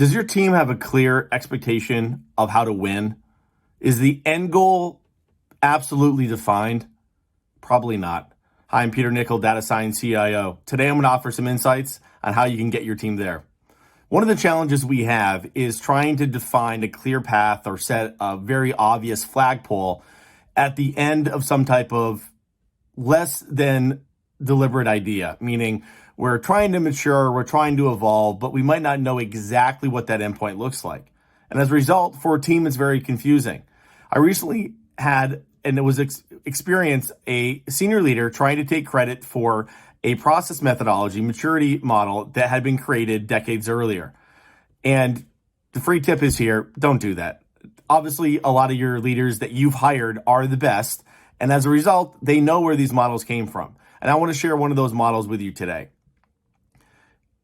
Does your team have a clear expectation of how to win? Is the end goal absolutely defined? Probably not. Hi, I'm Peter Nichol, Data Science CIO. Today I'm going to offer some insights on how you can get your team there. One of the challenges we have is trying to define a clear path or set a very obvious flagpole at the end of some type of less than deliberate idea, meaning we're trying to mature, we're trying to evolve, but we might not know exactly what that endpoint looks like. And as a result, for a team, it's very confusing. I recently had, and it was experience, a senior leader trying to take credit for a process methodology, maturity model that had been created decades earlier. And the free tip is here, don't do that. Obviously, a lot of your leaders that you've hired are the best. And as a result, they know where these models came from. And I want to share one of those models with you today.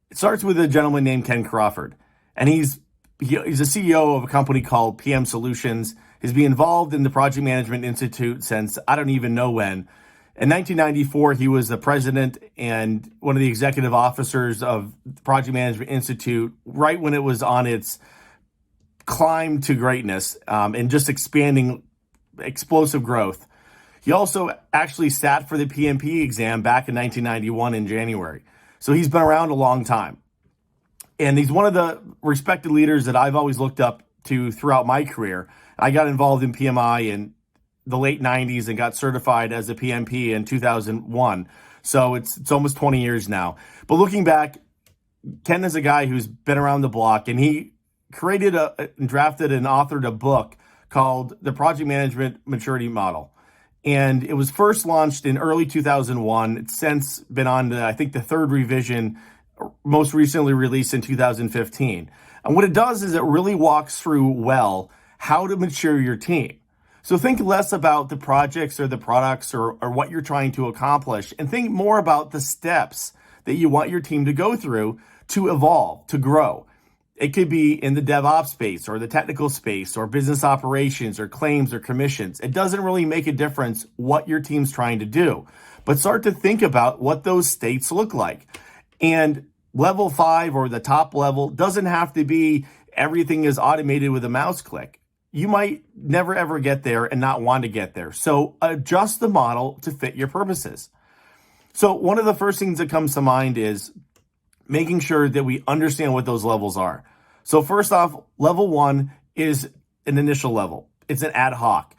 It starts with a gentleman named Ken Crawford. And he's a CEO of a company called PM Solutions. He's been involved in the Project Management Institute since I don't even know when. In 1994, he was the president and one of the executive officers of the Project Management Institute, right when it was on its climb to greatness and just expanding, explosive growth. He also actually sat for the PMP exam back in 1991 in January. So he's been around a long time. And he's one of the respected leaders that I've always looked up to throughout my career. I got involved in PMI in the late 90s and got certified as a PMP in 2001. So it's almost 20 years now. But looking back, Ken is a guy who's been around the block, and he created drafted and authored a book called The Project Management Maturity Model. And it was first launched in early 2001. It's since been on to, I think, the third revision, most recently released in 2015. And what it does is it really walks through well how to mature your team. So think less about the projects or the products or what you're trying to accomplish, and think more about the steps that you want your team to go through to evolve, to grow. It could be in the DevOps space or the technical space or business operations or claims or commissions. It doesn't really make a difference what your team's trying to do, but start to think about what those states look like. And level 5 or the top level doesn't have to be everything is automated with a mouse click. You might never ever get there and not want to get there. So adjust the model to fit your purposes. So one of the first things that comes to mind is making sure that we understand what those levels are. So first off, level 1 is an initial level. It's an ad hoc.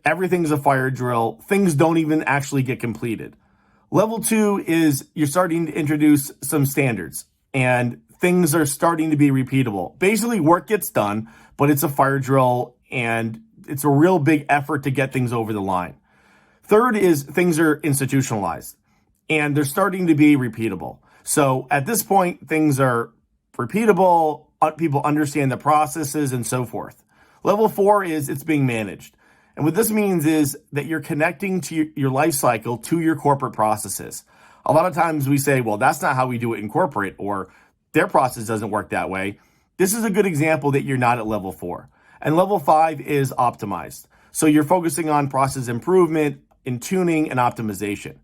Everything's a fire drill. Things don't even actually get completed. Level 2 is you're starting to introduce some standards and things are starting to be repeatable. Basically, work gets done, but it's a fire drill and it's a real big effort to get things over the line. Third is things are institutionalized and they're starting to be repeatable. So at this point, things are repeatable, people understand the processes and so forth. Level 4 is it's being managed. And what this means is that you're connecting to your life cycle to your corporate processes. A lot of times we say, well, that's not how we do it in corporate, or their process doesn't work that way. This is a good example that you're not at level 4. And level 5 is optimized. So you're focusing on process improvement, in tuning, and optimization.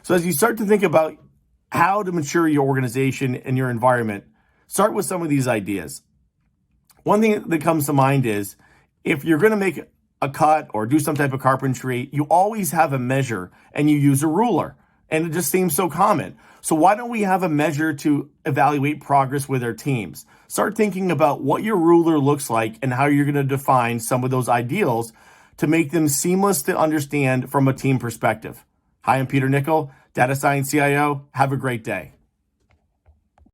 So as you start to think about how to mature your organization and your environment, start with some of these ideas. One thing that comes to mind is if you're going to make a cut or do some type of carpentry, you always have a measure and you use a ruler. And it just seems so common. So why don't we have a measure to evaluate progress with our teams? Start thinking about what your ruler looks like and how you're going to define some of those ideals to make them seamless to understand from a team perspective. Hi, I'm Peter Nichol, Data Science CIO. Have a great day.